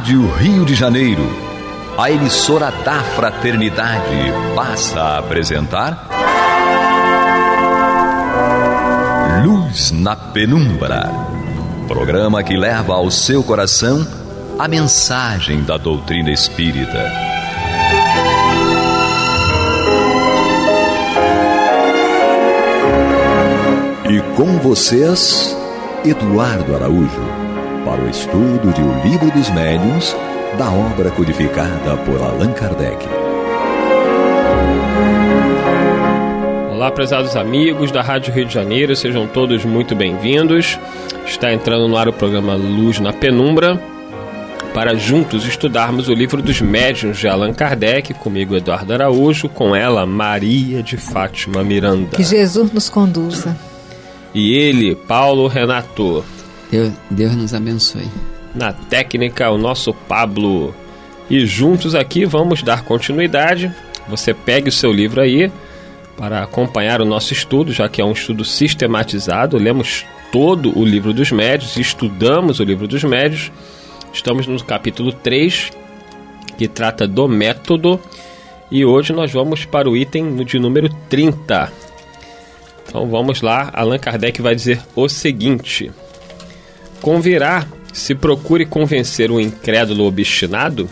Rádio Rio de Janeiro, a emissora da Fraternidade, passa a apresentar Luz na Penumbra, programa que leva ao seu coração a mensagem da doutrina espírita. E com vocês, Eduardo Araújo, para o estudo de O Livro dos Médiuns, da obra codificada por Allan Kardec. Olá, prezados amigos da Rádio Rio de Janeiro, sejam todos muito bem-vindos. Está entrando no ar o programa Luz na Penumbra, para juntos estudarmos o Livro dos Médiuns de Allan Kardec, comigo Eduardo Araújo, com ela Maria de Fátima Miranda. Que Jesus nos conduza. E ele, Paulo Renato. Deus nos abençoe. Na técnica, o nosso Pablo. E juntos aqui vamos dar continuidade. Você pegue o seu livro aí para acompanhar o nosso estudo, já que é um estudo sistematizado. Lemos todo o Livro dos Médiuns, estudamos o Livro dos Médiuns. Estamos no capítulo 3, que trata do método. E hoje nós vamos para o item de número 30. Então vamos lá, Allan Kardec vai dizer o seguinte: convirá se procure convencer um incrédulo obstinado?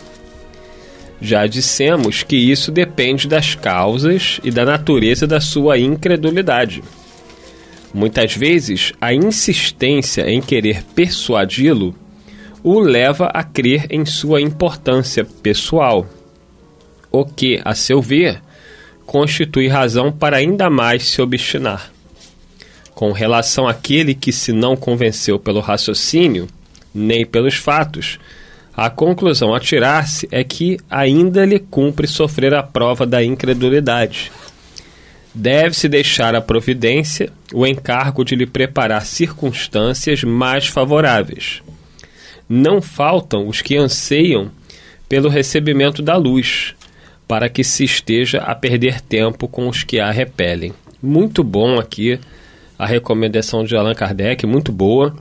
Já dissemos que isso depende das causas e da natureza da sua incredulidade. Muitas vezes, a insistência em querer persuadi-lo o leva a crer em sua importância pessoal, o que, a seu ver, constitui razão para ainda mais se obstinar. Com relação àquele que se não convenceu pelo raciocínio, nem pelos fatos, a conclusão a tirar-se é que ainda lhe cumpre sofrer a prova da incredulidade. Deve-se deixar à providência o encargo de lhe preparar circunstâncias mais favoráveis. Não faltam os que anseiam pelo recebimento da luz, para que se esteja a perder tempo com os que a repelem. Muito bom aqui a recomendação de Allan Kardec, muito boa,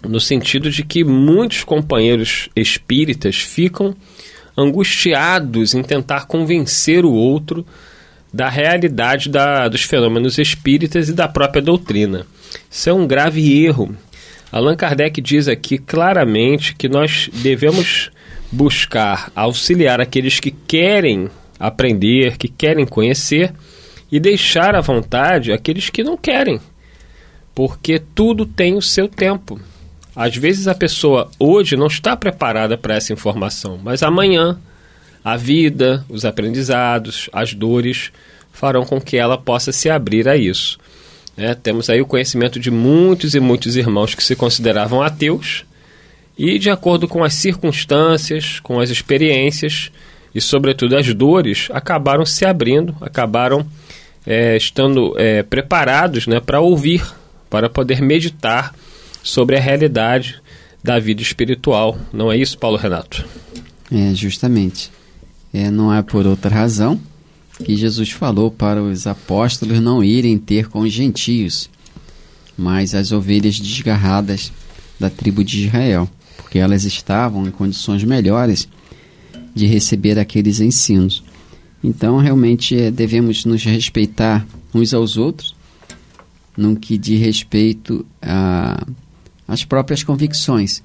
no sentido de que muitos companheiros espíritas ficam angustiados em tentar convencer o outro da realidade dos fenômenos espíritas e da própria doutrina. Isso é um grave erro. Allan Kardec diz aqui claramente que nós devemos buscar auxiliar aqueles que querem aprender, que querem conhecer, e deixar à vontade aqueles que não querem, porque tudo tem o seu tempo. Às vezes a pessoa hoje não está preparada para essa informação, mas amanhã a vida, os aprendizados, as dores farão com que ela possa se abrir a isso. Temos aí o conhecimento de muitos e muitos irmãos que se consideravam ateus e, de acordo com as circunstâncias, com as experiências e, sobretudo, as dores, acabaram se abrindo, acabaram estando preparados, para ouvir, para poder meditar sobre a realidade da vida espiritual. Não é isso, Paulo Renato? Justamente. Não é por outra razão que Jesus falou para os apóstolos não irem ter com os gentios, mas as ovelhas desgarradas da tribo de Israel, porque elas estavam em condições melhores de receber aqueles ensinos. Então, realmente, devemos nos respeitar uns aos outros, no que diz respeito às próprias convicções,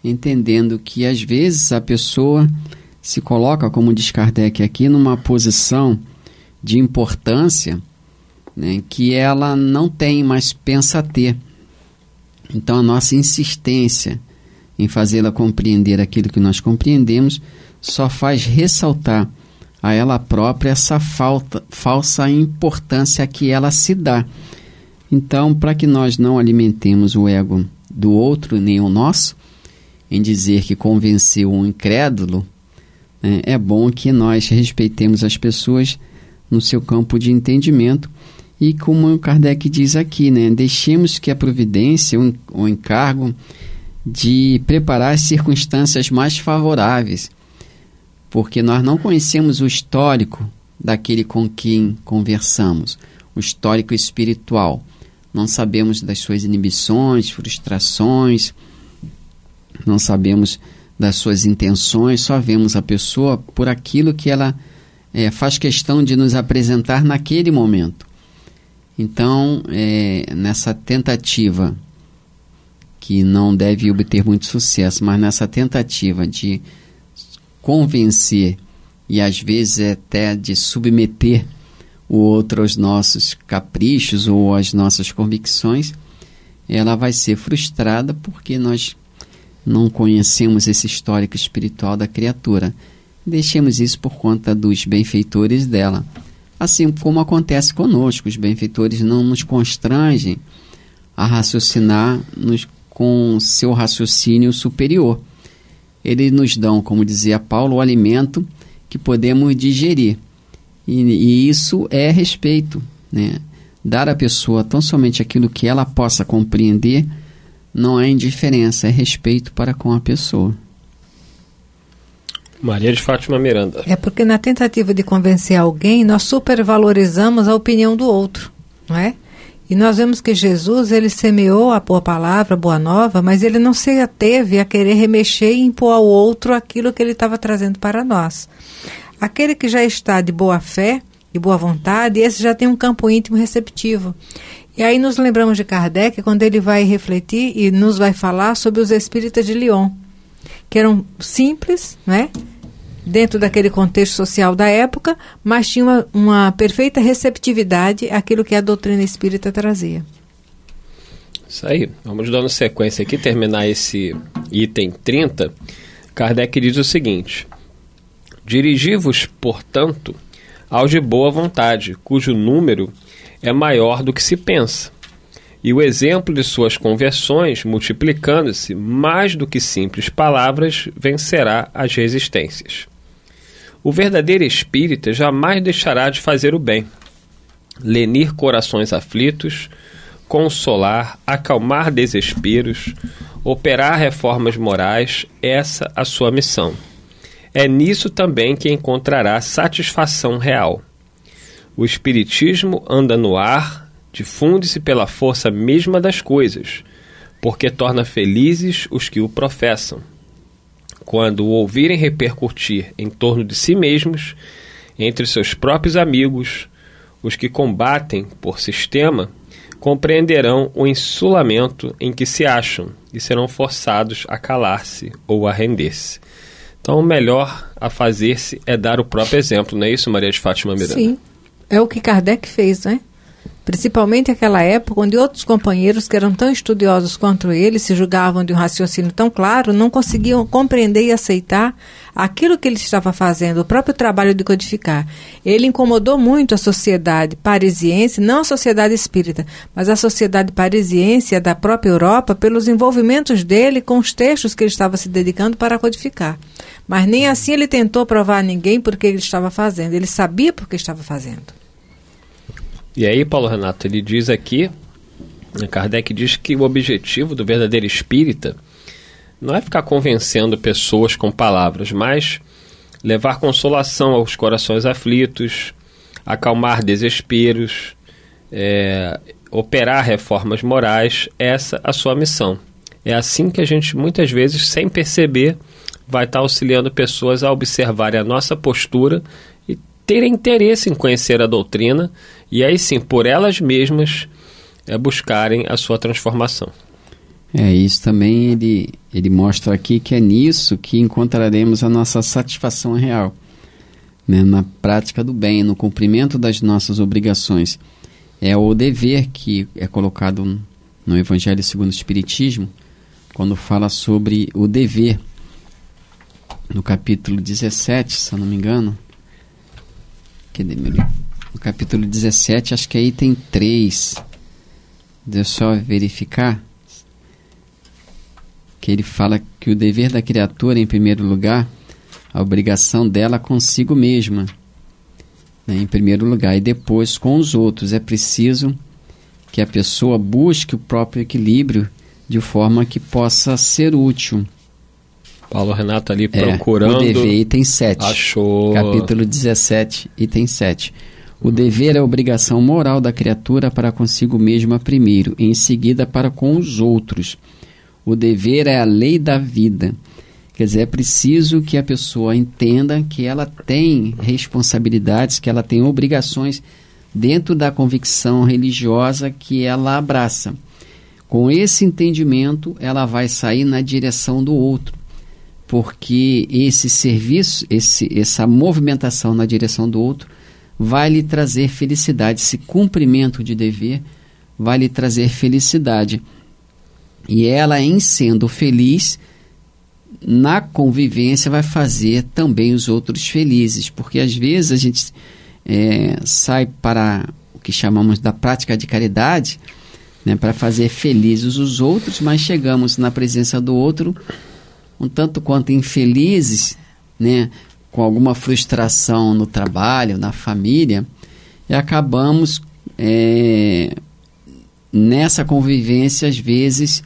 entendendo que, às vezes, a pessoa se coloca, como diz Kardec aqui, numa posição de importância, que ela não tem, mas pensa ter. Então, a nossa insistência em fazê-la compreender aquilo que nós compreendemos só faz ressaltar a ela própria essa falsa importância que ela se dá. Então, para que nós não alimentemos o ego do outro, nem o nosso, em dizer que convenceu um incrédulo, é bom que nós respeitemos as pessoas no seu campo de entendimento e, como o Kardec diz aqui, deixemos que a providência, o encargo de preparar as circunstâncias mais favoráveis, porque nós não conhecemos o histórico daquele com quem conversamos, o histórico espiritual. Não sabemos das suas inibições, frustrações, não sabemos das suas intenções, só vemos a pessoa por aquilo que ela faz questão de nos apresentar naquele momento. Então, nessa tentativa, que não deve obter muito sucesso, mas nessa tentativa de convencer e às vezes até de submeter o outro aos nossos caprichos ou às nossas convicções, ela vai ser frustrada porque nós não conhecemos esse histórico espiritual da criatura. Deixemos isso por conta dos benfeitores dela. Assim como acontece conosco, os benfeitores não nos constrangem a raciocinar com seu raciocínio superior. Eles nos dão, como dizia Paulo, o alimento que podemos digerir. E isso é respeito, né? Dar à pessoa tão somente aquilo que ela possa compreender não é indiferença, é respeito para com a pessoa. Maria de Fátima Miranda. É porque na tentativa de convencer alguém, nós supervalorizamos a opinião do outro, não é? E nós vemos que Jesus, ele semeou a boa palavra, a boa nova, mas ele não se ateve a querer remexer e impor ao outro aquilo que ele estava trazendo para nós. Aquele que já está de boa fé, de boa vontade, esse já tem um campo íntimo receptivo. E aí nos lembramos de Kardec, quando ele vai refletir e nos vai falar sobre os espíritas de Lyon, que eram simples, né, dentro daquele contexto social da época, mas tinham uma perfeita receptividade àquilo que a doutrina espírita trazia. Isso aí. Vamos dando sequência aqui, terminar esse item 30. Kardec diz o seguinte: dirigi-vos, portanto, aos de boa vontade, cujo número é maior do que se pensa, e o exemplo de suas conversões, multiplicando-se mais do que simples palavras, vencerá as resistências. O verdadeiro espírita jamais deixará de fazer o bem, lenir corações aflitos, consolar, acalmar desesperos, operar reformas morais, essa a sua missão. É nisso também que encontrará satisfação real. O espiritismo anda no ar, difunde-se pela força mesma das coisas, porque torna felizes os que o professam. Quando o ouvirem repercutir em torno de si mesmos, entre seus próprios amigos, os que combatem por sistema, compreenderão o insulamento em que se acham e serão forçados a calar-se ou a render-se. Então, o melhor a fazer-se é dar o próprio exemplo, não é isso, Maria de Fátima Miranda? Sim, é o que Kardec fez, né? Principalmente naquela época, onde outros companheiros que eram tão estudiosos quanto ele, se julgavam de um raciocínio tão claro, não conseguiam compreender e aceitar aquilo que ele estava fazendo, o próprio trabalho de codificar. Ele incomodou muito a sociedade parisiense, não a sociedade espírita, mas a sociedade parisiense, a da própria Europa, pelos envolvimentos dele com os textos que ele estava se dedicando para codificar. Mas nem assim ele tentou provar a ninguém por que ele estava fazendo, ele sabia por que estava fazendo. E aí, Paulo Renato, ele diz aqui, Kardec diz que o objetivo do verdadeiro espírita não é ficar convencendo pessoas com palavras, mas levar consolação aos corações aflitos, acalmar desesperos, operar reformas morais, essa a sua missão. É assim que a gente, muitas vezes, sem perceber, vai estar auxiliando pessoas a observarem a nossa postura e terem interesse em conhecer a doutrina e aí sim, por elas mesmas, buscarem a sua transformação. Isso também ele mostra aqui que é nisso que encontraremos a nossa satisfação real, né? Na prática do bem, no cumprimento das nossas obrigações. É o dever que é colocado no Evangelho segundo o Espiritismo, quando fala sobre o dever, no capítulo 17, se eu não me engano. No capítulo 17, acho que é item 3. Deixa eu só verificar. Que ele fala que o dever da criatura, em primeiro lugar, a obrigação dela consigo mesma, né, em primeiro lugar, e depois com os outros. É preciso que a pessoa busque o próprio equilíbrio de forma que possa ser útil. Paulo Renato ali procurando. O dever, item 7. Achou. Capítulo 17, item 7. O dever é a obrigação moral da criatura para consigo mesma primeiro, e em seguida para com os outros. O dever é a lei da vida. Quer dizer, é preciso que a pessoa entenda que ela tem responsabilidades, que ela tem obrigações dentro da convicção religiosa que ela abraça. Com esse entendimento, ela vai sair na direção do outro, porque esse serviço, essa movimentação na direção do outro vai lhe trazer felicidade. Esse cumprimento de dever vai lhe trazer felicidade. E ela, em sendo feliz, na convivência vai fazer também os outros felizes, porque às vezes a gente sai para o que chamamos da prática de caridade, né, para fazer felizes os outros, mas chegamos na presença do outro um tanto quanto infelizes, né, com alguma frustração no trabalho, na família, e acabamos nessa convivência, às vezes,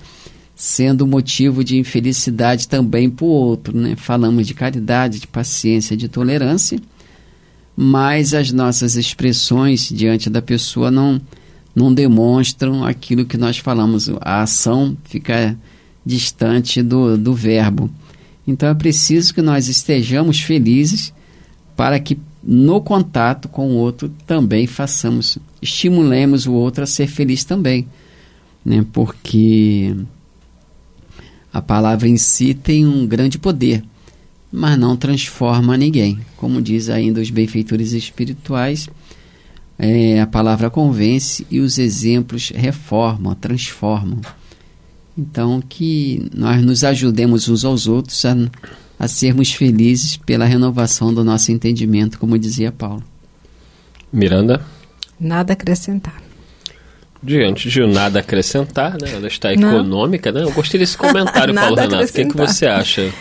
sendo motivo de infelicidade também para o outro, né? Falamos de caridade, de paciência, de tolerância, mas as nossas expressões diante da pessoa não demonstram aquilo que nós falamos. A ação fica distante do verbo. Então é preciso que nós estejamos felizes para que no contato com o outro também estimulemos o outro a ser feliz também, né? Porque a palavra em si tem um grande poder, mas não transforma ninguém. Como diz ainda os benfeitores espirituais, a palavra convence e os exemplos reformam, transformam. Então, que nós nos ajudemos uns aos outros a sermos felizes pela renovação do nosso entendimento, como dizia Paulo. Miranda? Nada a acrescentar. Diante de nada a acrescentar, né? Ela está econômica, né? Eu gostei desse comentário, Paulo Renato. O que você acha?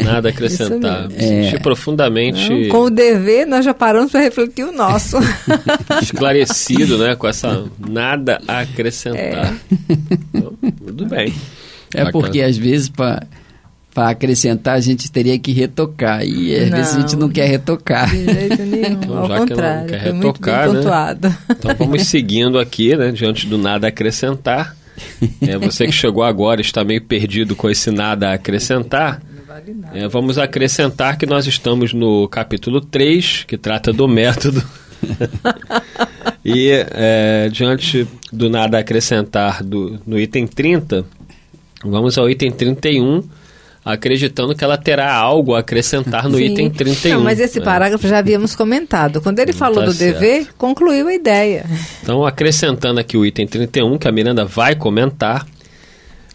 Nada a acrescentar. Senti profundamente... Não, com o dever, nós já paramos para refletir o nosso. Esclarecido, né? Com essa nada a acrescentar. Então, tudo bem. Bacana. Porque às vezes para acrescentar a gente teria que retocar, e às vezes a gente não quer retocar. De jeito nenhum, então, ao contrário, que não quer retocar, muito bem pontuado, né? Então vamos seguindo aqui, né? Diante do nada a acrescentar. Você que chegou agora está meio perdido com esse nada a acrescentar. Vamos acrescentar que nós estamos no capítulo 3, que trata do método. E diante do nada a acrescentar no item 30, vamos ao item 31, acreditando que ela terá algo a acrescentar no item 31. Não, mas esse parágrafo já havíamos comentado. Quando ele falou do dever, concluiu a ideia. Então, acrescentando aqui o item 31, que a Miranda vai comentar,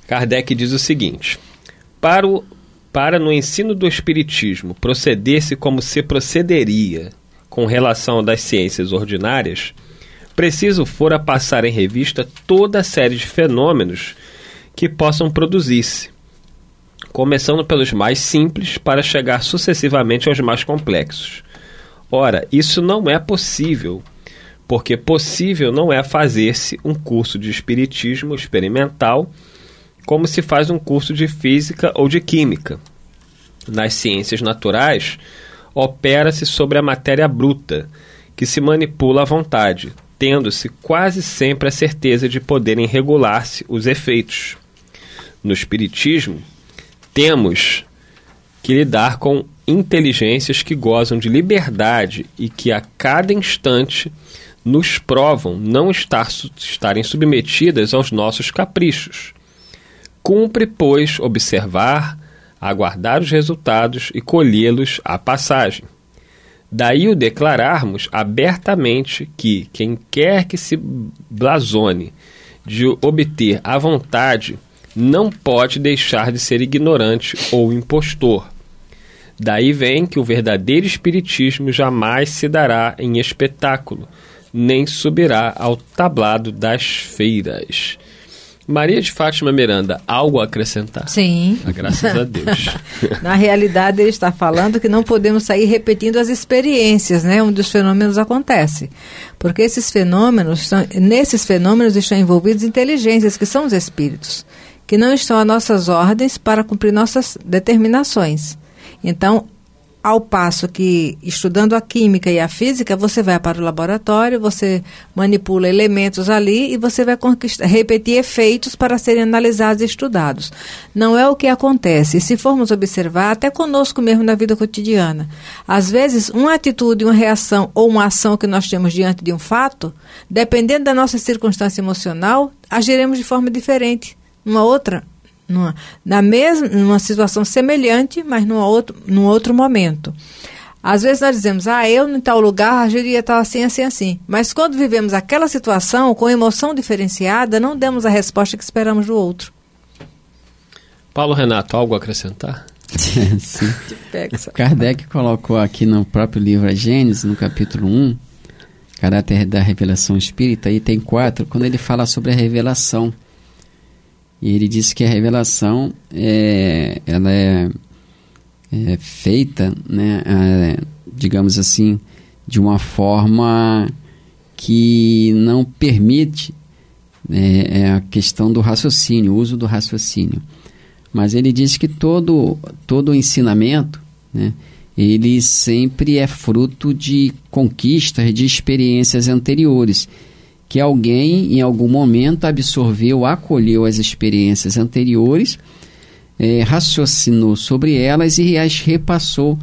Kardec diz o seguinte: para no ensino do Espiritismo proceder-se como se procederia com relação das ciências ordinárias, preciso fora passar em revista toda a série de fenômenos que possam produzir-se, começando pelos mais simples para chegar sucessivamente aos mais complexos. Ora, isso não é possível, porque possível não é fazer-se um curso de espiritismo experimental como se faz um curso de física ou de química. Nas ciências naturais, opera-se sobre a matéria bruta, que se manipula à vontade, tendo-se quase sempre a certeza de poderem regular-se os efeitos. No espiritismo, temos que lidar com inteligências que gozam de liberdade e que a cada instante nos provam não estarem submetidas aos nossos caprichos. Cumpre, pois, observar, aguardar os resultados e colhê-los à passagem. Daí o declararmos abertamente que quem quer que se blasone de obter à vontade não pode deixar de ser ignorante ou impostor. Daí vem que o verdadeiro espiritismo jamais se dará em espetáculo, nem subirá ao tablado das feiras. Maria de Fátima Miranda, algo a acrescentar? Sim. Graças a Deus. Na realidade, ele está falando que não podemos sair repetindo as experiências, né, onde os fenômenos acontecem. Porque nesses fenômenos estão envolvidos inteligências, que são os espíritos, que não estão a nossas ordens para cumprir nossas determinações. Então, Ao passo que, estudando a química e a física, você vai para o laboratório, você manipula elementos ali e você vai repetir efeitos para serem analisados e estudados. Não é o que acontece. E se formos observar, até conosco mesmo na vida cotidiana, às vezes, uma atitude, uma reação ou uma ação que nós temos diante de um fato, dependendo da nossa circunstância emocional, agiremos de forma diferente. Numa situação semelhante, mas num outro momento. Às vezes nós dizemos, eu em tal lugar agiria tal assim. Mas quando vivemos aquela situação com emoção diferenciada, não demos a resposta que esperamos do outro. Paulo Renato, algo a acrescentar? Sim. Kardec colocou aqui no próprio livro A Gênese, no capítulo 1, caráter da revelação espírita, e tem 4, quando ele fala sobre a revelação. E ele disse que a revelação ela é feita, né, digamos assim, de uma forma que não permite a questão do raciocínio, o uso do raciocínio. Mas ele diz que todo o ensinamento, né, ele sempre é fruto de conquistas, de experiências anteriores, que alguém em algum momento absorveu, acolheu as experiências anteriores, raciocinou sobre elas e as repassou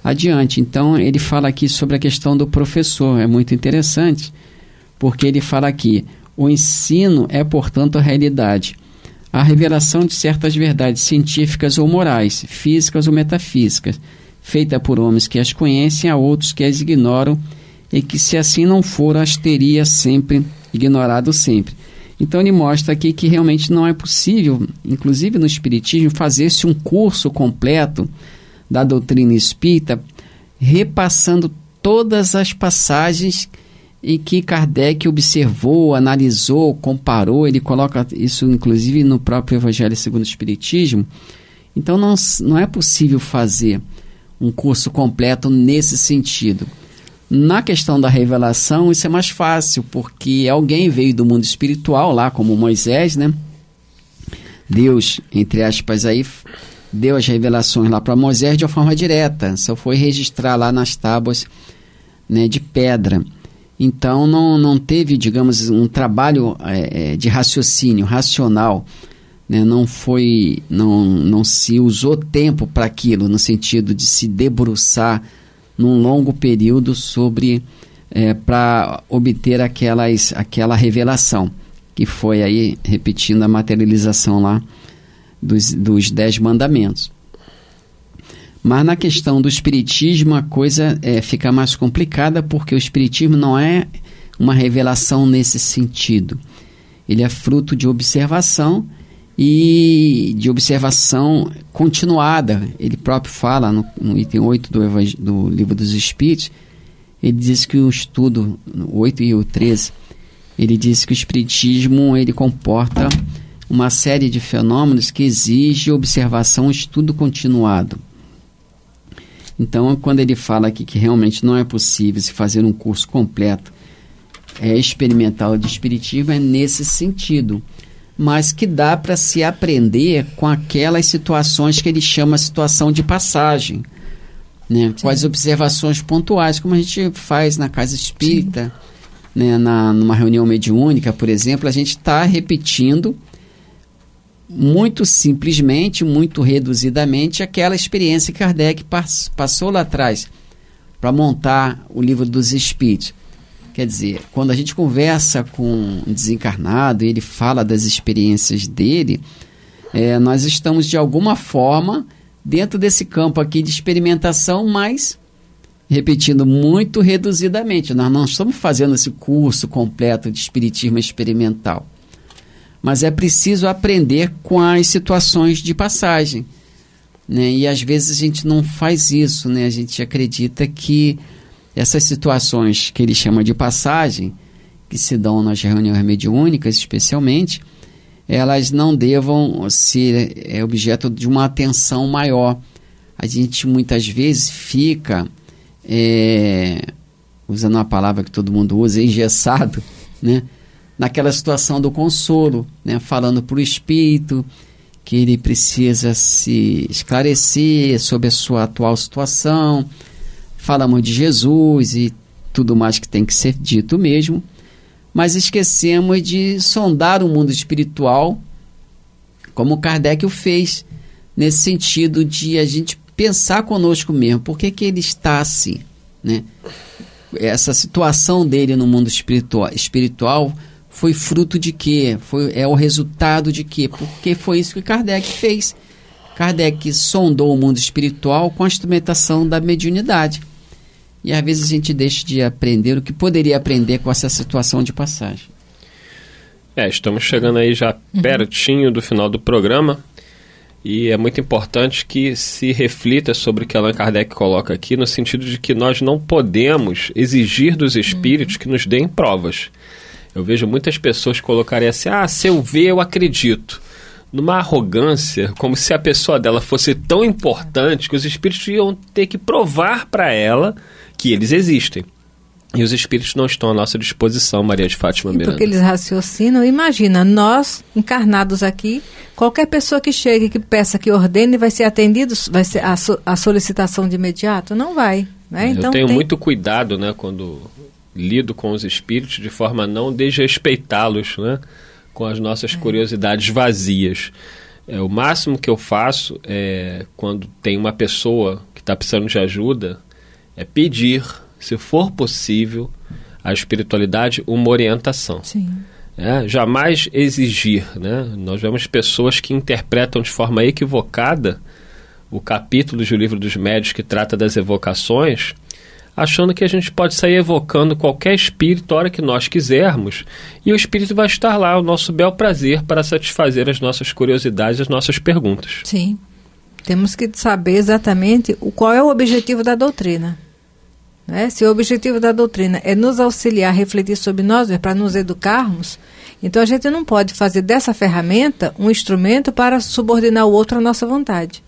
adiante. Então ele fala aqui sobre a questão do professor, é muito interessante, porque ele fala aqui, o ensino é, portanto, a realidade, a revelação de certas verdades científicas ou morais, físicas ou metafísicas, feita por homens que as conhecem, a outros que as ignoram, e que, se assim não for, as teria sempre ignorado sempre. Então ele mostra aqui que realmente não é possível, inclusive no Espiritismo, fazer-se um curso completo da doutrina espírita, repassando todas as passagens em que Kardec observou, analisou, comparou. Ele coloca isso inclusive no próprio Evangelho segundo o Espiritismo. Então não é possível fazer um curso completo nesse sentido. Na questão da revelação, isso é mais fácil, porque alguém veio do mundo espiritual, lá como Moisés, né? Deus, entre aspas, aí deu as revelações lá para Moisés de uma forma direta, só foi registrar lá nas tábuas, né, de pedra. Então não teve, digamos, um trabalho de raciocínio, racional, né? Não se usou tempo para aquilo, no sentido de se debruçar num longo período sobre para obter aquela revelação, que foi aí, repetindo, a materialização lá dos 10 mandamentos. Mas na questão do Espiritismo a coisa fica mais complicada, porque o Espiritismo não é uma revelação nesse sentido. Ele é fruto de observação, e de observação continuada. Ele próprio fala no item 8 do Livro dos Espíritos, ele diz que o estudo, o 8 e o 13, ele diz que o Espiritismo ele comporta uma série de fenômenos que exige observação e estudo continuado. Então, quando ele fala aqui que realmente não é possível se fazer um curso completo experimental de Espiritismo, é nesse sentido, mas que dá para se aprender com aquelas situações que ele chama situação de passagem, né? Com as observações pontuais, como a gente faz na casa espírita, né? Numa reunião mediúnica, por exemplo, a gente está repetindo muito simplesmente, muito reduzidamente, aquela experiência que Kardec passou lá atrás para montar o Livro dos Espíritos. Quer dizer, quando a gente conversa com um desencarnado e ele fala das experiências dele, nós estamos de alguma forma dentro desse campo aqui de experimentação, mas, repetindo, muito reduzidamente. Nós não estamos fazendo esse curso completo de espiritismo experimental. Mas é preciso aprender com as situações de passagem, né? E às vezes a gente não faz isso, né? A gente acredita que essas situações que ele chama de passagem, que se dão nas reuniões mediúnicas especialmente, elas não devam ser objeto de uma atenção maior. A gente muitas vezes fica, usando uma palavra que todo mundo usa, engessado, né? Naquela situação do consolo, né? Falando para o espírito que ele precisa se esclarecer sobre a sua atual situação. Falamos de Jesus e tudo mais que tem que ser dito mesmo, mas esquecemos de sondar o mundo espiritual, como Kardec o fez, nesse sentido de a gente pensar conosco mesmo, por que ele está assim, né? Essa situação dele no mundo espiritual foi fruto de quê? É o resultado de quê? Porque foi isso que Kardec fez. Kardec sondou o mundo espiritual com a instrumentação da mediunidade. E às vezes a gente deixa de aprender o que poderia aprender com essa situação de passagem. Estamos chegando aí já pertinho do final do programa. E é muito importante que se reflita sobre o que Allan Kardec coloca aqui, no sentido de que nós não podemos exigir dos espíritos que nos deem provas. Eu vejo muitas pessoas colocarem assim, se eu ver, eu acredito. Numa arrogância, como se a pessoa dela fosse tão importante que os espíritos iam ter que provar para ela que eles existem. E os espíritos não estão à nossa disposição, Maria de Fátima Miranda. Porque eles raciocinam. Imagina, nós, encarnados aqui, qualquer pessoa que chegue, que peça, que ordene, vai ser atendido, vai ser a solicitação de imediato? Não vai. Né? Então, eu tenho muito cuidado, né, quando lido com os espíritos, de forma a não desrespeitá-los, né, com as nossas curiosidades vazias. O máximo que eu faço é, quando tem uma pessoa que está precisando de ajuda, é pedir, se for possível, a espiritualidade, uma orientação. Sim. Jamais exigir, né? Nós vemos pessoas que interpretam de forma equivocada o capítulo do Livro dos Médiuns que trata das evocações, achando que a gente pode sair evocando qualquer espírito a hora que nós quisermos, e o espírito vai estar lá, o nosso bel prazer, para satisfazer as nossas curiosidades, as nossas perguntas. Sim. Temos que saber exatamente qual é o objetivo da doutrina. Né? Se o objetivo da doutrina é nos auxiliar a refletir sobre nós, para nos educarmos, então a gente não pode fazer dessa ferramenta um instrumento para subordinar o outro à nossa vontade.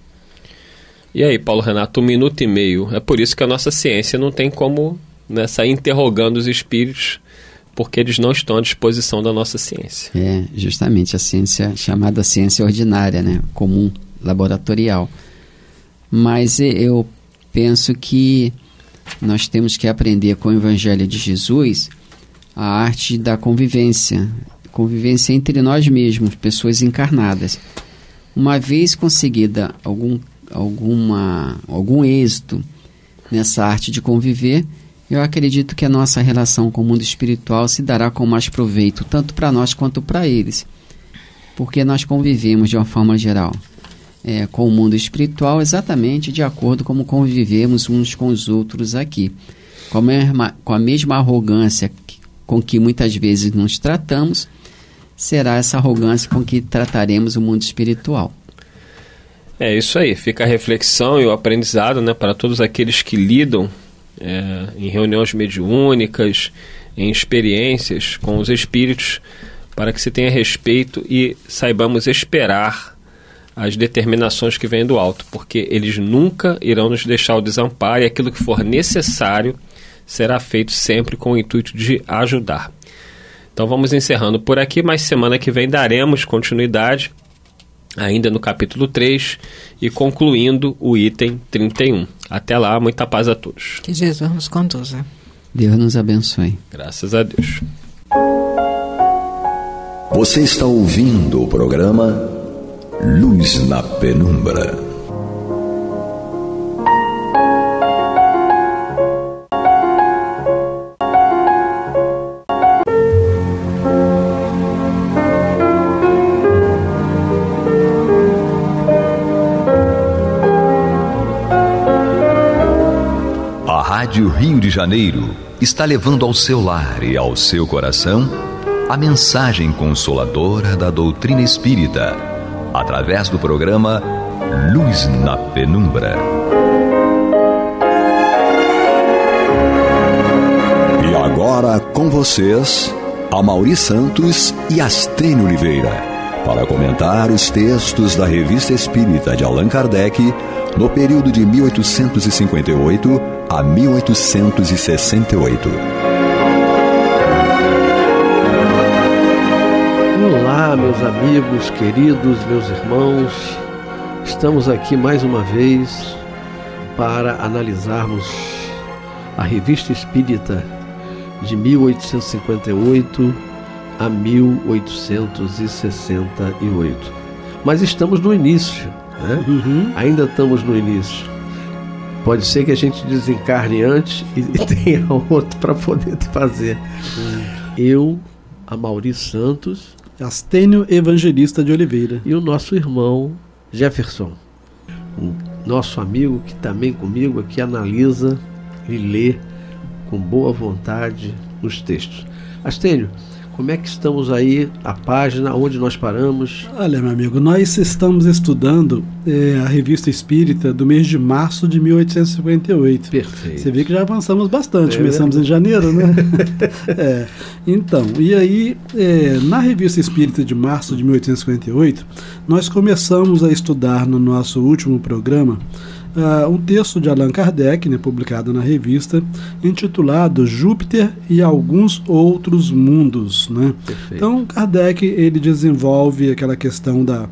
E aí, Paulo Renato, 1 minuto e meio. É por isso que a nossa ciência não tem como, né, sair interrogando os espíritos, porque eles não estão à disposição da nossa ciência. Justamente a ciência chamada ciência ordinária, né, comum, laboratorial. Mas eu penso que nós temos que aprender com o Evangelho de Jesus a arte da convivência entre nós mesmos, pessoas encarnadas. Uma vez conseguida algum êxito nessa arte de conviver, eu acredito que a nossa relação com o mundo espiritual se dará com mais proveito, tanto para nós quanto para eles, porque nós convivemos de uma forma geral com o mundo espiritual exatamente de acordo como convivemos uns com os outros aqui, com a mesma arrogância com que muitas vezes nos tratamos, será essa arrogância com que trataremos o mundo espiritual. É isso aí, fica a reflexão e o aprendizado, né, para todos aqueles que lidam em reuniões mediúnicas, em experiências com os espíritos, para que se tenha respeito e saibamos esperar as determinações que vêm do alto, porque eles nunca irão nos deixar o desamparo, e aquilo que for necessário será feito sempre com o intuito de ajudar. Então vamos encerrando por aqui, mas semana que vem daremos continuidade ainda no capítulo 3 e concluindo o item 31. Até lá, muita paz a todos. Que Jesus nos conduza. Deus nos abençoe. Graças a Deus. Você está ouvindo o programa Luz na Penumbra. A Rádio Rio de Janeiro está levando ao seu lar e ao seu coração a mensagem consoladora da doutrina espírita, através do programa Luz na Penumbra. E agora com vocês, Amaury Santos e Astrênio Oliveira, para comentar os textos da Revista Espírita de Allan Kardec no período de 1858 a 1868. Olá, Olá, meus amigos queridos, meus irmãos. Estamos aqui mais uma vez para analisarmos a Revista Espírita de 1858 a 1868. Mas estamos no início, né? Ainda estamos no início. Pode ser que a gente desencarne antes e tenha outro para poder fazer. Eu, Amaury Santos, Astênio Evangelista de Oliveira, e o nosso irmão Jefferson, o nosso amigo que também comigo aqui analisa e lê com boa vontade os textos. Astênio, como é que estamos aí, a página, onde nós paramos? Olha, meu amigo, nós estamos estudando a Revista Espírita do mês de março de 1858. Perfeito. Você vê que já avançamos bastante, começamos em janeiro, né? Então, e aí, na Revista Espírita de março de 1858, nós começamos a estudar no nosso último programa um texto de Allan Kardec, né, publicado na revista, intitulado Júpiter e Alguns Outros Mundos, né? Então, Kardec ele desenvolve aquela questão da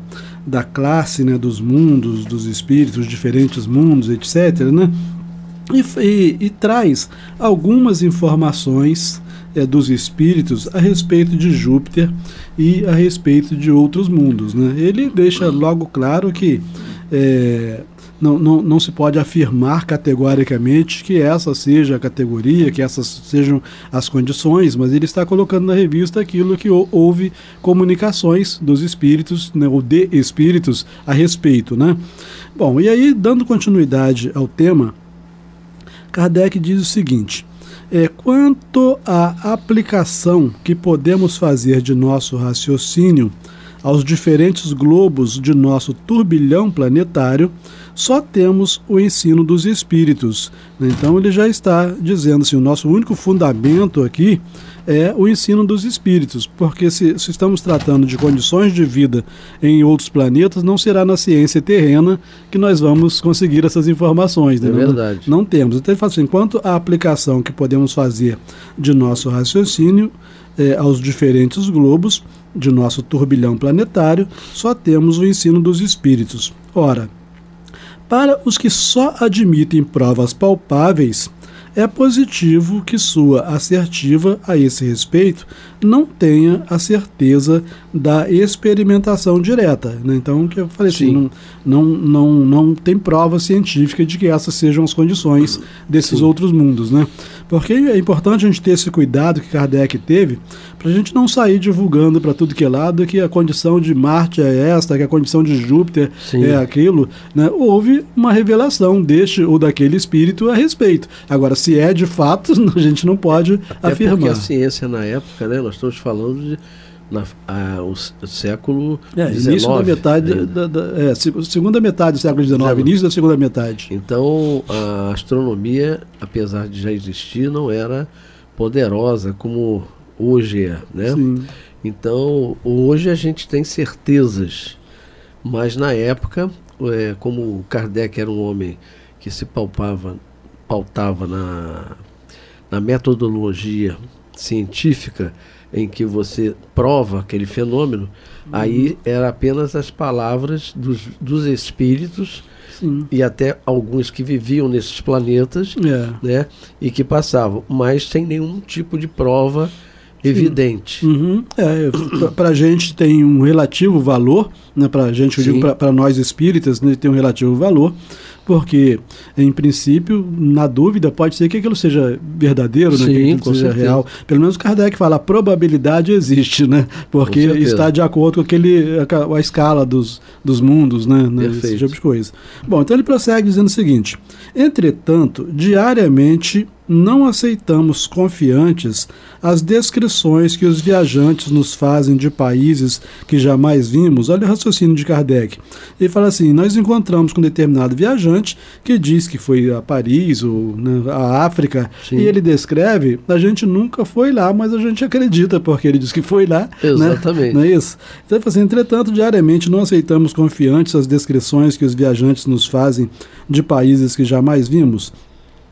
classe, né, dos mundos, dos espíritos, diferentes mundos, etc., né? E traz algumas informações dos espíritos a respeito de Júpiter e a respeito de outros mundos, né? Ele deixa logo claro que não se pode afirmar categoricamente que essa seja a categoria, que essas sejam as condições, mas ele está colocando na revista aquilo que houve comunicações dos espíritos, né, ou de espíritos a respeito, né? Bom, e aí, dando continuidade ao tema, Kardec diz o seguinte: quanto à aplicação que podemos fazer de nosso raciocínio aos diferentes globos de nosso turbilhão planetário, só temos o ensino dos espíritos. Então ele já está dizendo assim, o nosso único fundamento aqui é o ensino dos espíritos, porque se estamos tratando de condições de vida em outros planetas, não será na ciência terrena que nós vamos conseguir essas informações. Né? Verdade. Não temos. Então ele fala assim, quanto à aplicação que podemos fazer de nosso raciocínio aos diferentes globos de nosso turbilhão planetário, só temos o ensino dos espíritos. Ora, para os que só admitem provas palpáveis, é positivo que sua assertiva a esse respeito não tenha a certeza da experimentação direta, né? Então, que eu falei assim, não tem prova científica de que essas sejam as condições desses outros mundos, né? Porque é importante a gente ter esse cuidado que Kardec teve, para a gente não sair divulgando para tudo que é lado que a condição de Marte é esta, que a condição de Júpiter é aquilo, né? Houve uma revelação deste ou daquele espírito a respeito. Agora, se é de fato, a gente não pode afirmar. Porque a ciência na época, né, nós estamos falando de o século XIX. Início da metade, segunda metade do século XIX, início da segunda metade. Então, a astronomia, apesar de já existir, não era poderosa como hoje é, né? Sim. Então, hoje a gente tem certezas, mas na época, como Kardec era um homem que se pautava na metodologia científica em que você prova aquele fenômeno, aí era apenas as palavras dos espíritos. Sim. E até alguns que viviam nesses planetas, né, e que passavam, mas sem nenhum tipo de prova evidente. Para a gente tem um relativo valor, né, para a gente, eu digo para nós espíritas, né, tem um relativo valor, porque, em princípio, na dúvida, pode ser que aquilo seja verdadeiro, né, que aquilo seja real. Pelo menos Kardec fala, a probabilidade existe, né, porque está de acordo com a escala dos mundos, né, esse tipo de coisa. Bom, então ele prossegue dizendo o seguinte: entretanto, diariamente não aceitamos confiantes as descrições que os viajantes nos fazem de países que jamais vimos. Olha o raciocínio de Kardec. Ele fala assim, nós encontramos com um determinado viajante que diz que foi a Paris ou, né, a África, e ele descreve, a gente nunca foi lá, mas a gente acredita porque ele diz que foi lá. Exatamente. Né? Não é isso? Então ele fala assim, entretanto, diariamente não aceitamos confiantes as descrições que os viajantes nos fazem de países que jamais vimos.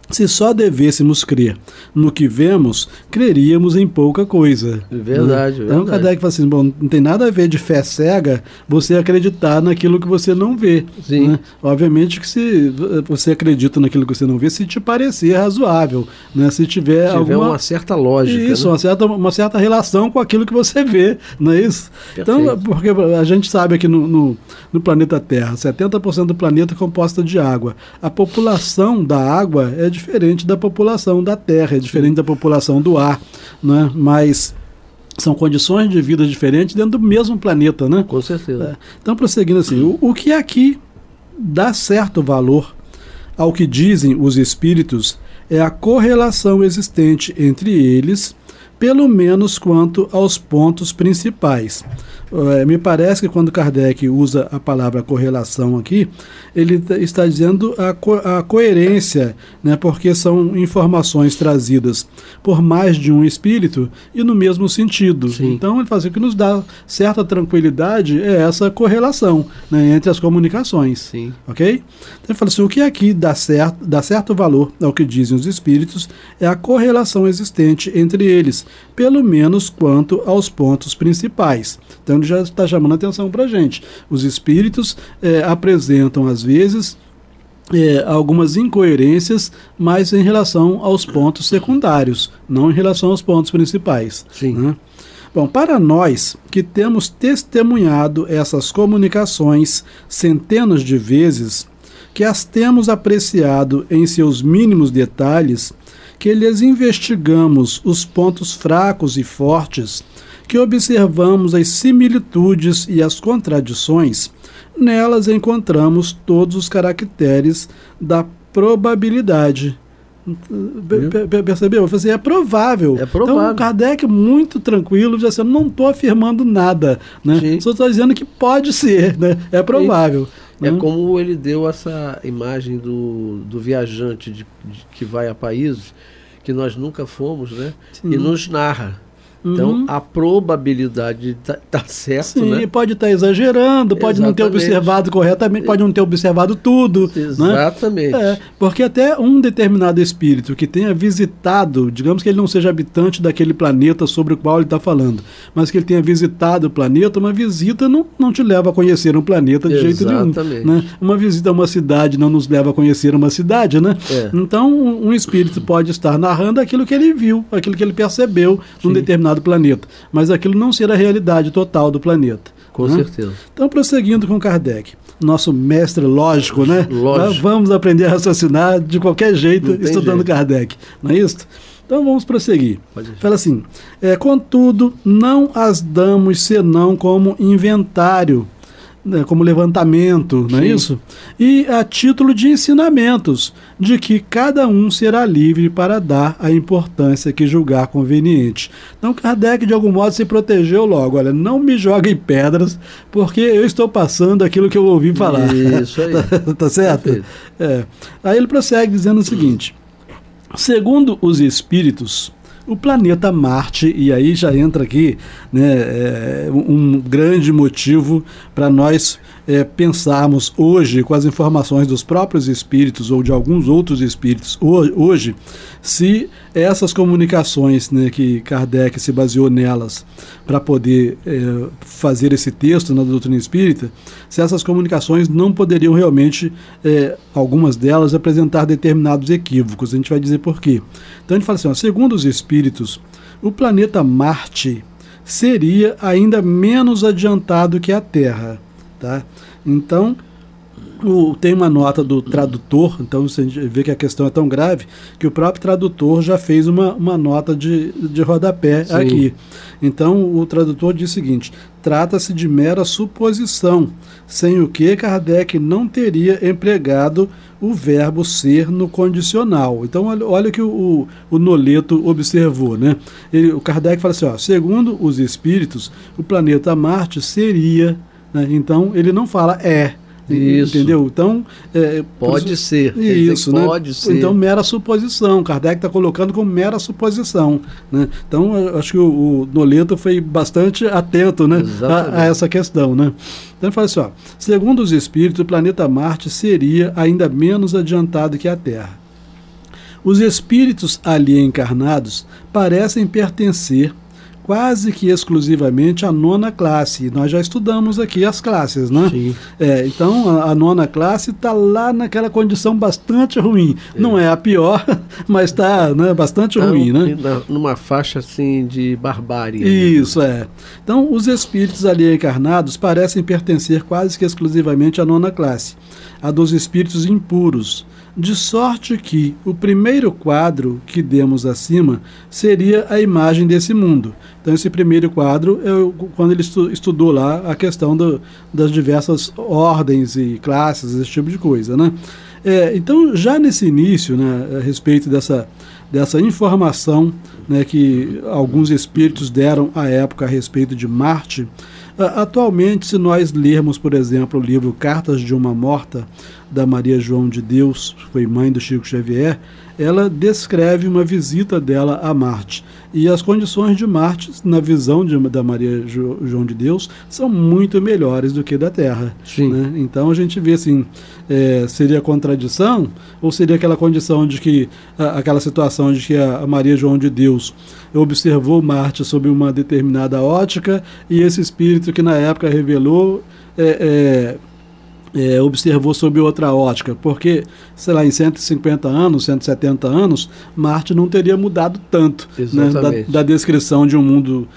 Se só devêssemos crer no que vemos, creríamos em pouca coisa. Verdade, né? Então, Kardec fala assim, bom, não tem nada a ver de fé cega você acreditar naquilo que você não vê. Sim. Né? Obviamente que se você acredita naquilo que você não vê, se te parecer razoável, né? Se tiver alguma... uma certa lógica. Isso, né? uma certa relação com aquilo que você vê, não é isso? Perfeito. Então, porque a gente sabe aqui no planeta Terra, 70% do planeta é composta de água. A população da água é diferente da população da terra, é diferente da população do ar, né? Mas são condições de vida diferentes dentro do mesmo planeta, né? Com certeza. Então, prosseguindo assim, o que aqui dá certo valor ao que dizem os espíritos é a correlação existente entre eles, pelo menos quanto aos pontos principais. Me parece que quando Kardec usa a palavra correlação aqui, ele está dizendo a coerência, né, porque são informações trazidas por mais de um espírito e no mesmo sentido. Sim. Então ele faz o que nos dá certa tranquilidade é essa correlação, né, entre as comunicações. Sim. Ok? Então ele fala assim, o que aqui dá certo valor ao que dizem os espíritos é a correlação existente entre eles, pelo menos quanto aos pontos principais. Então ele já está chamando a atenção para a gente. Os espíritos apresentam, às vezes, algumas incoerências, mas em relação aos pontos secundários, não em relação aos pontos principais. Sim. Né? Bom, para nós que temos testemunhado essas comunicações centenas de vezes, que as temos apreciado em seus mínimos detalhes, que lhes investigamos os pontos fracos e fortes, que observamos as similitudes e as contradições, nelas encontramos todos os caracteres da probabilidade. Percebeu? Eu falei assim, é provável. É provável. Então, Kardec, muito tranquilo, diz assim, eu não estou afirmando nada, né? Só estou dizendo que pode ser, né? É provável. É né? como ele deu essa imagem do viajante que vai a países que nós nunca fomos, né? Sim. E nos narra. Então, a probabilidade de tá certo, Sim, né? pode estar exagerando, pode não ter observado corretamente, pode não ter observado tudo. Exatamente. Né? Porque até um determinado espírito que tenha visitado, digamos que ele não seja habitante daquele planeta sobre o qual ele está falando, mas que ele tenha visitado o planeta, uma visita não te leva a conhecer um planeta de jeito nenhum. Né? Uma visita a uma cidade não nos leva a conhecer uma cidade, né? Então, um espírito pode estar narrando aquilo que ele viu, aquilo que ele percebeu num determinado planeta, mas aquilo não ser a realidade total do planeta. Com certeza. Então, prosseguindo com Kardec, nosso mestre lógico, né? Lógico. Vamos aprender a raciocinar de qualquer jeito estudando Kardec, não é isso? Então vamos prosseguir. Fala assim, contudo, não as damos senão como inventário, como levantamento, não é isso? E a título de ensinamentos, de que cada um será livre para dar a importância que julgar conveniente. Então Kardec, de algum modo, se protegeu logo. Olha, não me joguem pedras, porque eu estou passando aquilo que eu ouvi falar. Isso aí. Tá certo? Aí ele prossegue dizendo o seguinte, segundo os espíritos, o planeta Marte, e aí já entra aqui, né, um grande motivo para nós pensarmos hoje, com as informações dos próprios espíritos ou de alguns outros espíritos, hoje, se essas comunicações, né, que Kardec se baseou nelas para poder fazer esse texto na doutrina espírita, se essas comunicações não poderiam realmente, algumas delas, apresentar determinados equívocos. A gente vai dizer por quê. Então a gente fala assim, segundo os espíritos, o planeta Marte seria ainda menos adiantado que a Terra. Tá? Então, tem uma nota do tradutor, então você vê que a questão é tão grave que o próprio tradutor já fez uma nota de rodapé aqui. Então, o tradutor diz o seguinte, trata-se de mera suposição, sem o que Kardec não teria empregado o verbo ser no condicional. Então, olha o que o Noleto observou, né? O Kardec fala assim, segundo os espíritos, o planeta Marte seria, né? Então, ele não fala isso. Entendeu? Então, pode ser. Isso, né? Pode ser. Então, mera suposição. Kardec está colocando como mera suposição. Né? Então, eu acho que o Noleto foi bastante atento, né, a essa questão. Né? Então, ele fala assim, segundo os espíritos, o planeta Marte seria ainda menos adiantado que a Terra. Os espíritos ali encarnados parecem pertencer quase que exclusivamente à 9ª classe. Nós já estudamos aqui as classes, né? Sim. Então, a 9ª classe está lá naquela condição bastante ruim. Não é a pior, mas está, né, bastante ruim, né? Numa faixa assim de barbárie. Isso, Então, os espíritos ali encarnados parecem pertencer quase que exclusivamente à 9ª classe, a dos espíritos impuros, de sorte que o primeiro quadro que demos acima seria a imagem desse mundo. Então, esse primeiro quadro é quando ele estudou lá a questão das diversas ordens e classes, esse tipo de coisa, né? Então, já nesse início, né, a respeito dessa informação, né, que alguns espíritos deram à época a respeito de Marte, atualmente, se nós lermos, por exemplo, o livro Cartas de uma Morta, da Maria João de Deus, que foi mãe do Chico Xavier, ela descreve uma visita dela a Marte. E as condições de Marte, na visão da Maria João de Deus, são muito melhores do que da Terra. Sim. Né? Então a gente vê assim, seria contradição, ou seria aquela condição de que, aquela situação de que a Maria João de Deus observou Marte sob uma determinada ótica, e esse espírito que na época revelou observou sob outra ótica, porque, sei lá, em 150 anos, 170 anos, Marte não teria mudado tanto, né, da descrição de um mundo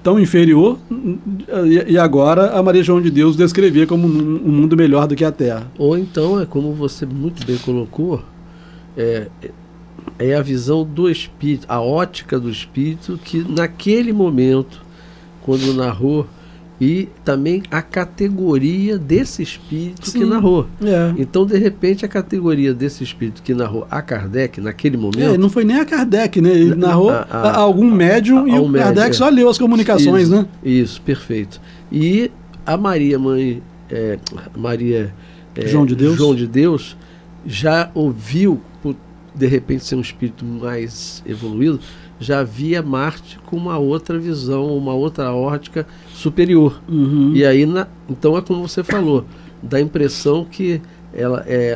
tão inferior, e agora a Maria João de Deus descrevia como um mundo melhor do que a Terra. Ou então, como você muito bem colocou, é a visão do espírito, a ótica do espírito, que naquele momento, quando narrou, e também a categoria desse espírito que narrou. Então, de repente, a categoria desse espírito que narrou a Kardec, naquele momento... não foi nem a Kardec, né? Ele narrou a algum médium, e o Kardec só leu as comunicações, isso, né? Isso, perfeito. E a Maria, João de Deus, já ouviu, por de repente ser um espírito mais evoluído, já via Marte com uma outra visão, uma outra ótica superior. E aí, então é como você falou, dá a impressão que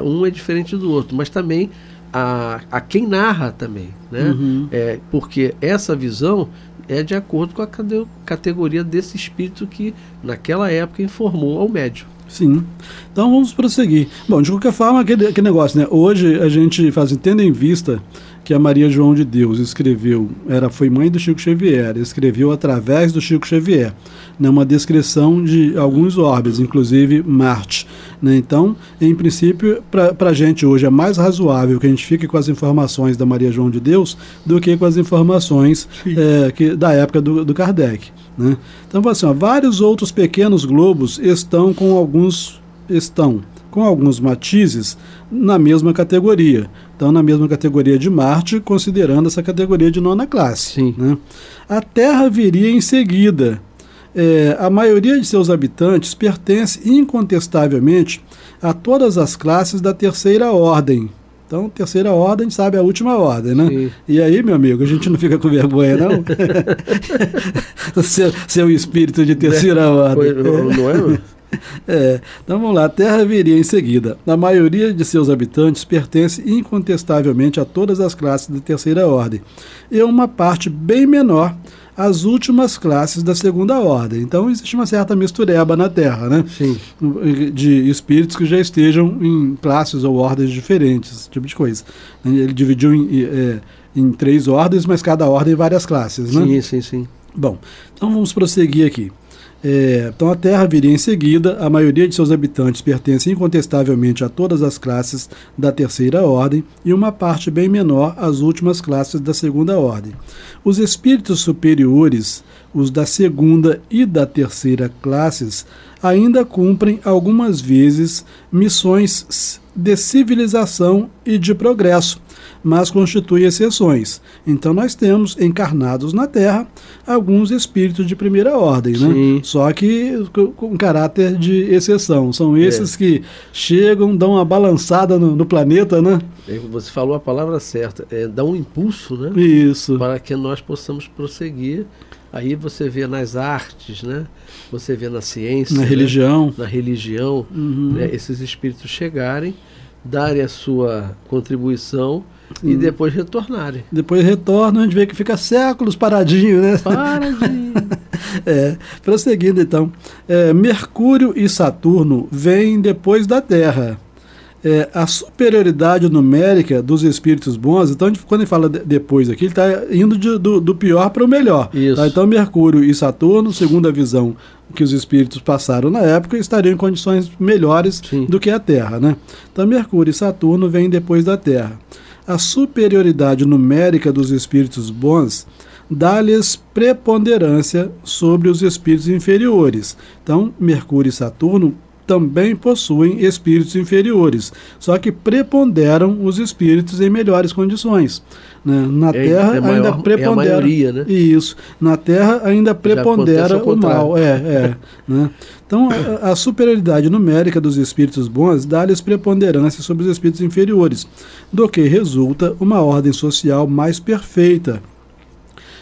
um é diferente do outro, mas também a quem narra também, né? Porque essa visão é de acordo com a categoria desse espírito que naquela época informou ao médium. Sim. Então vamos prosseguir. Bom, de qualquer forma, aquele negócio, né? Hoje a gente tendo em vista que a Maria João de Deus escreveu, foi mãe do Chico Xavier, escreveu através do Chico Xavier, né, uma descrição de alguns orbes, inclusive Marte. Né? Então, em princípio, para a gente hoje é mais razoável que a gente fique com as informações da Maria João de Deus do que com as informações da época do Kardec. Né? Então, assim, vários outros pequenos globos estão com alguns matizes na mesma categoria. Então, na mesma categoria de Marte, considerando essa categoria de 9ª classe. Sim. Né? A Terra viria em seguida. A maioria de seus habitantes pertence incontestavelmente a todas as classes da 3ª ordem. Então, 3ª ordem, sabe, a última ordem, né? Sim. E aí, meu amigo, a gente não fica com vergonha, não? seu espírito de 3ª ordem. Não é? Então vamos lá, a Terra viria em seguida. A maioria de seus habitantes pertence incontestavelmente a todas as classes da 3ª ordem, e uma parte bem menor às últimas classes da 2ª ordem. Então existe uma certa mistureba na Terra, né? Sim. De espíritos que já estejam em classes ou ordens diferentes, esse tipo de coisa. Ele dividiu em 3 ordens, mas cada ordem várias classes, né? Sim. Bom, então vamos prosseguir aqui. Então a Terra viria em seguida, a maioria de seus habitantes pertence incontestavelmente a todas as classes da 3ª ordem e uma parte bem menor às últimas classes da 2ª ordem. Os espíritos superiores, os da 2ª e da 3ª classes, ainda cumprem algumas vezes missões de civilização e de progresso, mas constituem exceções. Então nós temos encarnados na Terra alguns espíritos de 1ª ordem, né? Sim. Só que com caráter de exceção. São esses que chegam, dão uma balançada no planeta, né? Você falou a palavra certa, dá um impulso, né? Isso. Para que nós possamos prosseguir. Aí você vê nas artes, né? Você vê na ciência, na religião, né? Esses espíritos chegarem, darem a sua contribuição E depois retornarem. Depois retornam, a gente vê que fica séculos paradinho, né? Paradinho. Prosseguindo então. Mercúrio e Saturno vêm depois da Terra. A superioridade numérica dos espíritos bons, então quando ele fala depois aqui, ele está indo do pior para o melhor. Tá? Então Mercúrio e Saturno, segundo a visão que os espíritos passaram na época, estariam em condições melhores do que a Terra. Né? Então Mercúrio e Saturno vêm depois da Terra. A superioridade numérica dos espíritos bons dá-lhes preponderância sobre os espíritos inferiores. Então Mercúrio e Saturno também possuem espíritos inferiores, só que preponderam os espíritos em melhores condições. Né? Na Terra ainda prepondera. É a maioria, né? Isso. Na Terra ainda prepondera o mal. Né? Então, a superioridade numérica dos espíritos bons dá-lhes preponderância sobre os espíritos inferiores, do que resulta uma ordem social mais perfeita,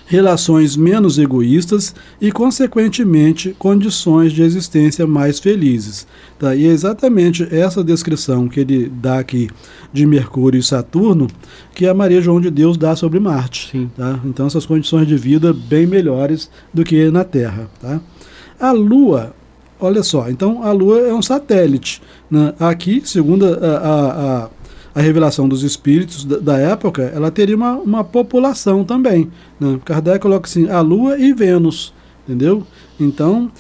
relações menos egoístas e, consequentemente, condições de existência mais felizes. Tá? E é exatamente essa descrição que ele dá aqui de Mercúrio e Saturno que a Maria João de Deus dá sobre Marte. Tá? Então, essas condições de vida bem melhores do que na Terra. Tá? A Lua, olha só, então a Lua é um satélite. Né? Aqui, segundo a revelação dos espíritos da época, ela teria uma população também. Né? Kardec coloca assim, a Lua e Vênus, entendeu? Então,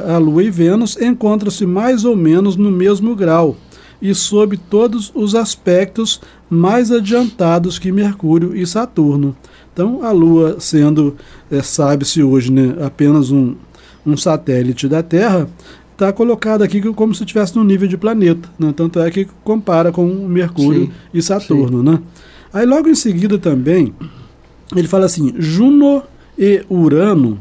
a Lua e Vênus encontram-se mais ou menos no mesmo grau e sob todos os aspectos mais adiantados que Mercúrio e Saturno. Então, a Lua sendo, sabe-se hoje, né, apenas um satélite da Terra, está colocado aqui como se estivesse no nível de planeta, né? Tanto é que compara com Mercúrio e Saturno. Né? Aí logo em seguida também, ele fala assim, Juno e Urano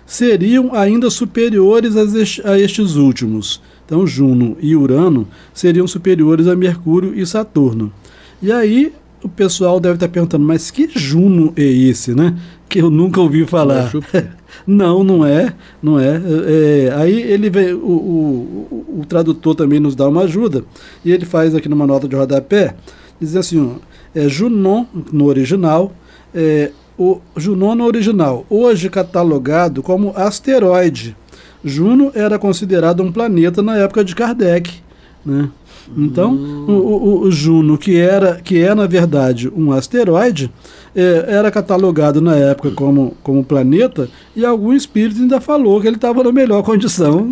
seriam ainda superiores a estes últimos. Então Juno e Urano seriam superiores a Mercúrio e Saturno. E aí o pessoal deve estar perguntando, mas que Juno é esse, né? Que eu nunca ouvi falar. Não é. Aí ele vem, o tradutor também nos dá uma ajuda, e ele faz aqui numa nota de rodapé, diz assim, Junon no original, o Junon no original, hoje catalogado como asteroide. Juno era considerado um planeta na época de Kardec, né? Então, o Juno, que é na verdade um asteroide, era catalogado na época como planeta, e algum espírito ainda falou que ele estava na melhor condição.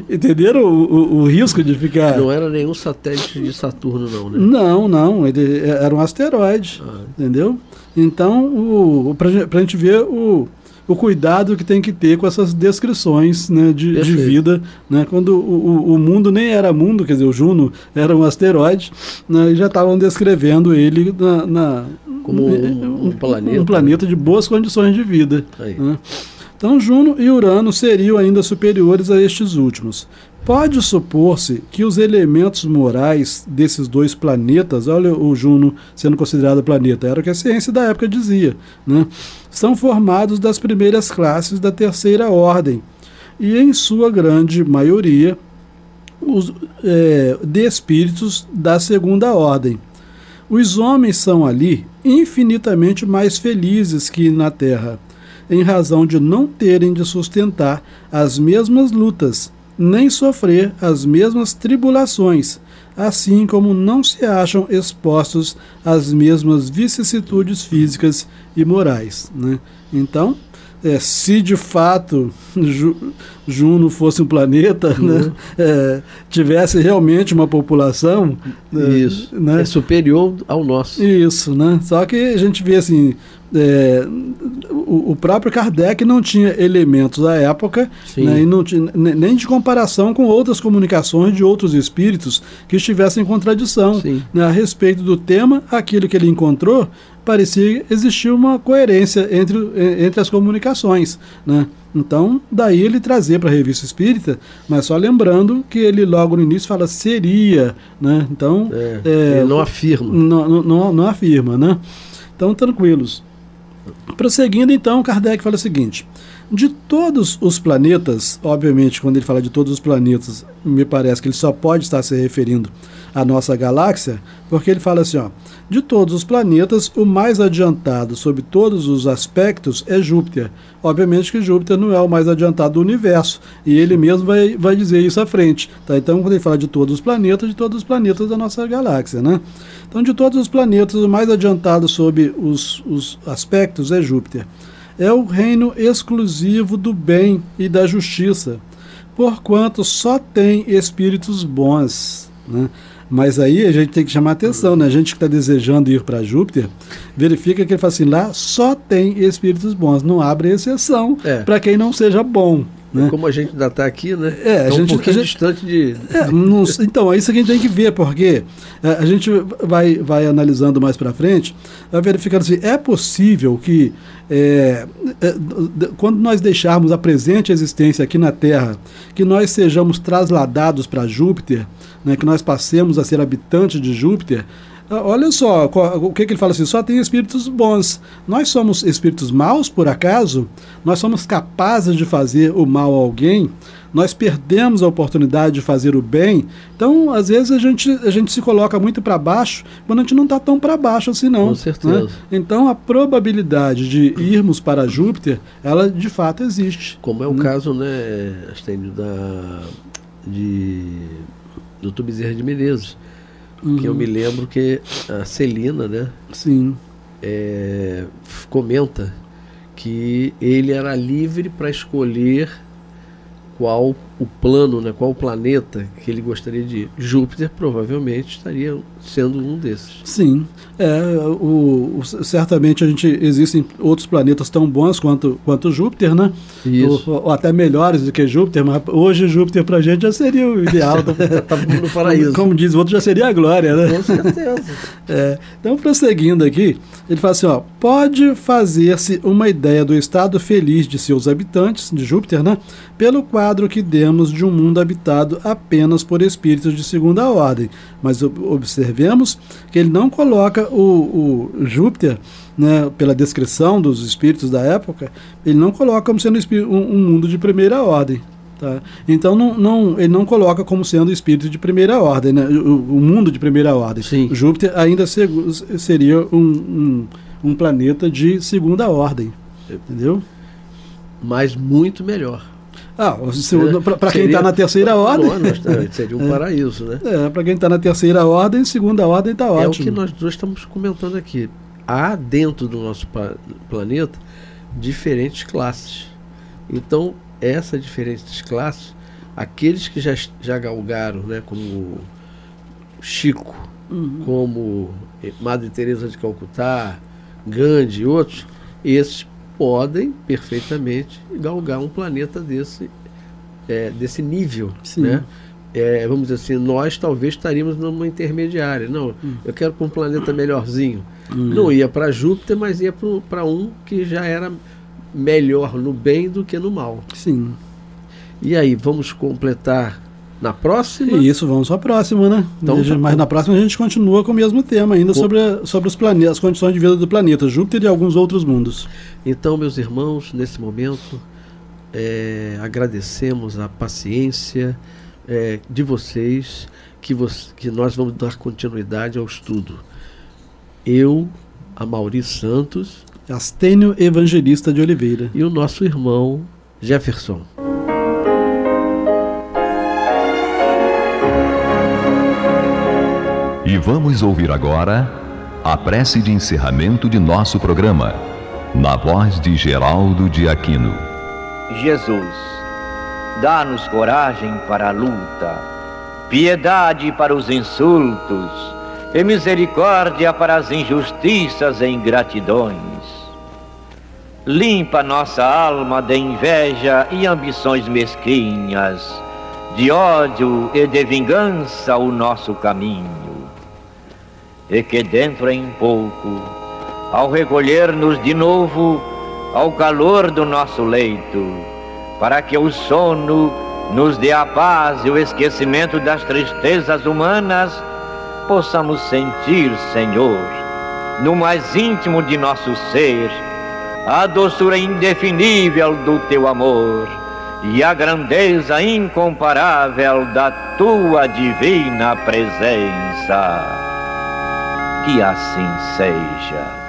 Entenderam o risco de ficar... Não era nenhum satélite de Saturno, não, né? Não, ele era um asteroide, entendeu? Então, para a gente ver o cuidado que tem que ter com essas descrições, né, de vida, né, quando o mundo nem era mundo, quer dizer, o Juno era um asteroide, né, e já estavam descrevendo ele como um planeta de boas condições de vida. Né? Então Juno e Urano seriam ainda superiores a estes últimos. Pode supor-se que os elementos morais desses dois planetas, olha o Juno sendo considerado planeta, era o que a ciência da época dizia, né? São formados das primeiras classes da terceira ordem e, em sua grande maioria, de espíritos da segunda ordem. Os homens são ali infinitamente mais felizes que na Terra, em razão de não terem de sustentar as mesmas lutas, nem sofrer as mesmas tribulações, assim como não se acham expostos às mesmas vicissitudes físicas e morais. Né? Então, se de fato Juno fosse um planeta, né, tivesse realmente uma população... Isso, né, é superior ao nosso. Isso, né? Só que a gente vê assim... o próprio Kardec não tinha elementos à época, né, e não tinha, nem de comparação com outras comunicações de outros espíritos que estivessem em contradição, né, a respeito do tema. Aquilo que ele encontrou, parecia existir uma coerência entre as comunicações, né? Então, daí ele trazer para a Revista Espírita, mas só lembrando que ele logo no início fala seria, né? Então, ele não afirma. Não afirma, né? Então, tranquilos. Prosseguindo, então, Kardec fala o seguinte: De todos os planetas, obviamente, quando ele fala de todos os planetas, me parece que ele só pode estar se referindo à nossa galáxia, porque ele fala assim, ó, de todos os planetas, o mais adiantado sobre todos os aspectos é Júpiter. Obviamente que Júpiter não é o mais adiantado do universo, e ele mesmo vai dizer isso à frente. Tá? Então, quando ele fala de todos os planetas da nossa galáxia, né? Então, de todos os planetas, o mais adiantado sobre os aspectos é Júpiter. É o reino exclusivo do bem e da justiça, porquanto só tem espíritos bons, né? Mas aí a gente tem que chamar atenção, né? A gente que está desejando ir para Júpiter, verifica que ele fala assim, lá só tem espíritos bons, não abre exceção para quem não seja bom. Né? Como a gente ainda está aqui, né? A gente, um pouquinho distante de... então, é isso que a gente tem que ver, porque a gente vai analisando mais para frente, vai verificando assim, é possível que quando nós deixarmos a presente existência aqui na Terra, que nós sejamos trasladados para Júpiter, né, que nós passemos a ser habitantes de Júpiter. Olha só, o que ele fala assim, só tem espíritos bons. Nós somos espíritos maus, por acaso? Nós somos capazes de fazer o mal a alguém? Nós perdemos a oportunidade de fazer o bem? Então, às vezes, a gente se coloca muito para baixo, quando a gente não está tão para baixo assim, não. Com certeza. Né? Então, a probabilidade de irmos para Júpiter, ela de fato existe. Como é o caso, né, Astênio, do Dr. Bezerra de Menezes. Que eu me lembro que a Celina, né? Sim. Comenta que ele era livre para escolher qual o plano, né, qual o planeta que ele gostaria de ir. Júpiter provavelmente estaria sendo um desses. Sim, certamente existem outros planetas tão bons quanto Júpiter, né? Isso. Ou até melhores do que Júpiter, mas hoje Júpiter pra gente já seria o ideal. Tá no paraíso. Como diz o outro, já seria a glória, né? Com certeza. Então, prosseguindo aqui, ele fala assim, ó, pode fazer-se uma ideia do estado feliz de seus habitantes, de Júpiter, né? Pelo quadro que demos de um mundo habitado apenas por espíritos de segunda ordem. Mas observemos que ele não coloca o Júpiter, né, pela descrição dos espíritos da época, ele não coloca como sendo um mundo de primeira ordem. Tá? Então ele não coloca como sendo espírito de primeira ordem, né? O mundo de primeira ordem. Sim. Júpiter ainda seria um planeta de segunda ordem. Entendeu? Mas muito melhor. Para quem está na terceira ordem. Seria um paraíso, né? Para quem está na terceira ordem, segunda ordem está ótimo. É o que nós dois estamos comentando aqui. Há dentro do nosso planeta diferentes classes. Então, essas diferentes classes, aqueles que já galgaram, né, como Chico, como Madre Teresa de Calcutá, Gandhi e outros, esses podem perfeitamente galgar um planeta desse nível, né? Vamos dizer assim, nós talvez estaríamos numa intermediária. Não, eu quero para um planeta melhorzinho. Não ia para Júpiter, mas ia para um que já era melhor no bem do que no mal. Sim. E aí, vamos completar na próxima? Isso, vamos para a próxima, né? Então, mas na próxima a gente continua com o mesmo tema ainda sobre os planetas, as condições de vida do planeta, Júpiter e alguns outros mundos. Então, meus irmãos, nesse momento, agradecemos a paciência de vocês, que nós vamos dar continuidade ao estudo. Eu, Amaury Santos, Astênio Evangelista de Oliveira e o nosso irmão Jefferson. E vamos ouvir agora a prece de encerramento de nosso programa, na voz de Geraldo de Aquino. Jesus, dá-nos coragem para a luta, piedade para os insultos e misericórdia para as injustiças e ingratidões. Limpa nossa alma de inveja e ambições mesquinhas, de ódio e de vingança o nosso caminho. E que dentro em pouco, ao recolher-nos de novo ao calor do nosso leito, para que o sono nos dê a paz e o esquecimento das tristezas humanas, possamos sentir, Senhor, no mais íntimo de nosso ser, a doçura indefinível do teu amor e a grandeza incomparável da tua divina presença. Que assim seja.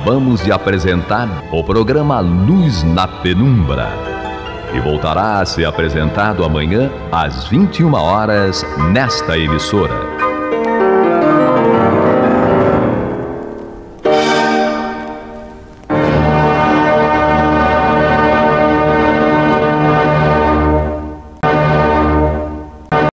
Acabamos de apresentar o programa Luz na Penumbra, que voltará a ser apresentado amanhã às 21 horas nesta emissora.